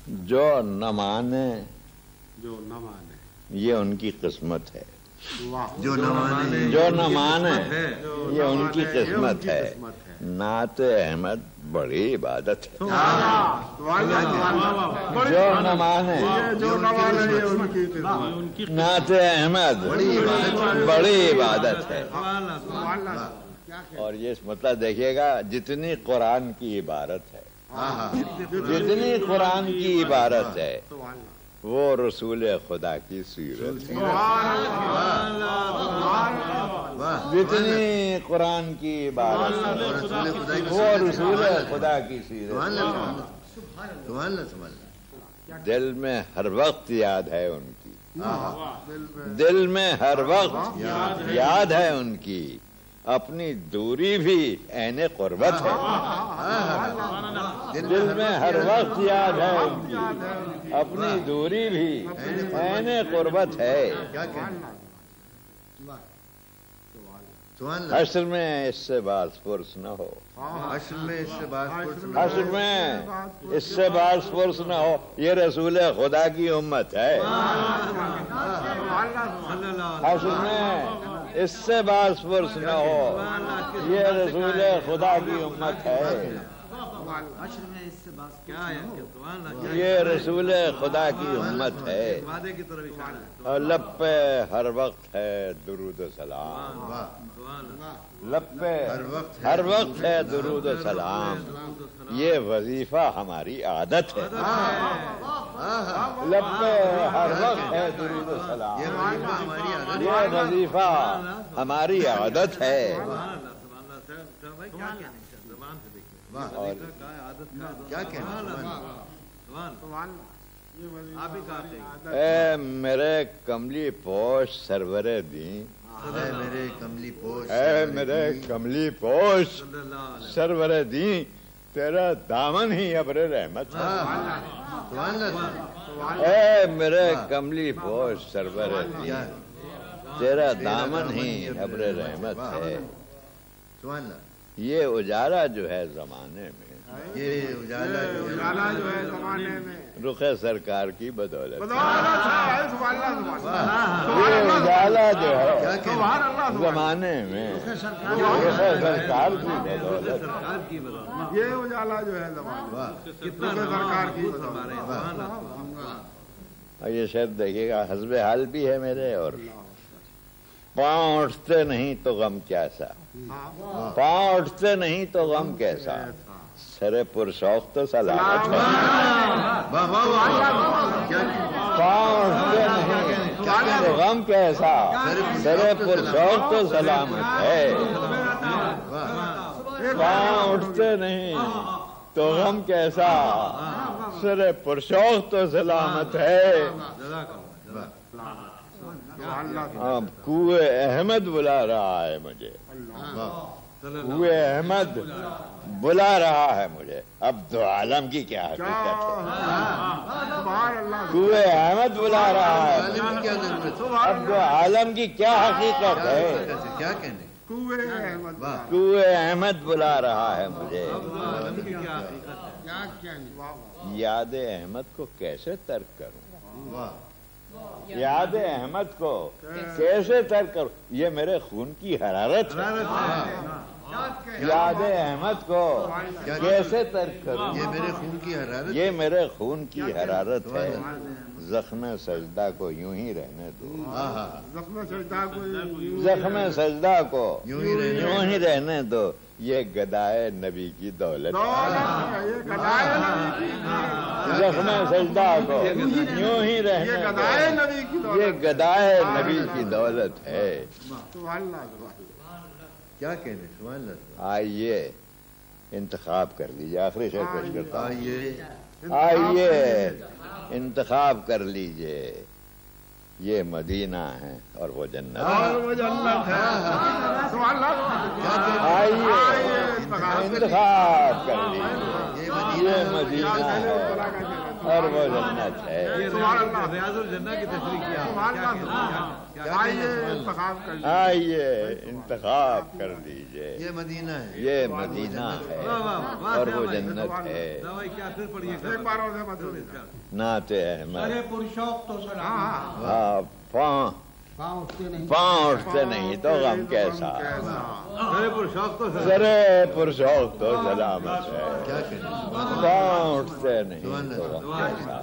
جو نہ مانے یہ ان کی قسمت ہے، جو نہ مانے یہ ان کی قسمت ہے۔ نعت احمد بڑی عبادت ہے، جو نہ مانے نعت احمد بڑی عبادت ہے۔ اور یہ مطلب دیکھیے گا، جتنی قرآن کی عبارت ہے، جتنی قرآن کی عبارت ہے وہ رسول خدا کی سیرت ہے۔ جتنی قرآن کی عبارت ہے وہ رسول خدا کی سیرت ہے۔ دل میں ہر وقت یاد ہے ان کی، دل میں ہر وقت یاد ہے ان کی، اپنی دوری بھی عین قربت ہے۔ دل میں ہر وقت یاد ہے ان کی، اپنی دوری بھی عین قربت ہے۔ حشر میں اس سے باز پرس نہ ہو، حشر میں اس سے باز پرس نہ ہو، یہ رسول خدا کی امت ہے۔ حشر میں اس سے باز پرس نہ ہو، یہ رسول خدا کی امت ہے۔ یہ رسول خدا کی امت ہے۔ اور لب پہ ہر وقت ہے درود و سلام، لب پہ ہر وقت ہے درود و سلام، یہ وظیفہ ہماری عادت ہے۔ لب پہ ہر وقت ہے درود و سلام، یہ وظیفہ ہماری عادت ہے۔ اور کیا کہنا، اے میرے کملی پوش سرور دین، میرے کملی پوش، اے میرے کملی پوش سرور دین، تیرا دامن ہی ابر رحمت ہے۔ اے میرے کملی پوش سرور دین، تیرا دامن ہی ابر رحمت ہے۔ یہ اجالا جو ہے زمانے میں، یہ اجالا جو ہے زمانے میں رخ سرکار کی بدولت، یہ اجالا جو ہے زمانے میں رخ سرکار کی بدولت، یہ اجالا جو ہے زمانے میں رخ سرکار کی بدولت۔ یہ شعر دیکھیے گا، حسب حال بھی ہے میرے، اور پاؤں اٹھتے نہیں تو غم کیسا، پاؤں اٹھتے نہیں تو غم کیسا، سر پرشوق تو سلامت ہے۔ پاؤں اٹھتے نہیں تو غم کیسا، سر پرشوق تو سلامت ہے۔ پاؤں اٹھتے نہیں تو غم کیسا، سر پرشوق تو سلامت ہے۔ اب کوئے احمد بلا رہا ہے مجھے، کوئے احمد بلا رہا ہے مجھے، اب دو عالم کی کیا حقیقت ہے۔ کوئے احمد بلا رہا ہے، اب دو عالم کی کیا حقیقت ہے۔ کوئے احمد بلا رہا ہے مجھے، یاد احمد کو کیسے ترک کروں، یاد احمد کو کیسے ترک کروں، یہ میرے خون کی حرارت ہے۔ یاد احمد کو کیسے ترک کروں، یہ میرے خون کی حرارت، یہ میرے خون کی حرارت ہے۔ زخم سجدہ کو یوں ہی رہنے دو، زخم سجدہ کو یوں ہی رہنے دو، یہ گدائے نبی کی دولت ہے۔ زخم سجدہ کو یوں ہی رہنے دو، یہ گدائے نبی کی دولت ہے۔ کیا کہنے، سبحان اللہ۔ آئیے انتخاب کر لیجیے، آخری شعر پیش کرتا ہوں۔ آئیے انتخاب کر لیجیے، یہ مدینہ ہے اور وہ جنت ہے۔ آئیے انتخاب کر لیجیے، یہ مدینہ ہے اور وہ جنت ہے۔ آئیے آئیے انتخاب کر لیجئے. یہ مدینہ ہے, یہ مدینہ ہے اور وہ جنت ہے. نعت احمد. ہاں پاؤں اٹھتے نہیں تو غم کیسا, ذرے پرشوق تو سلامت ہے. پاؤں اٹھتے نہیں تو غم کیسا.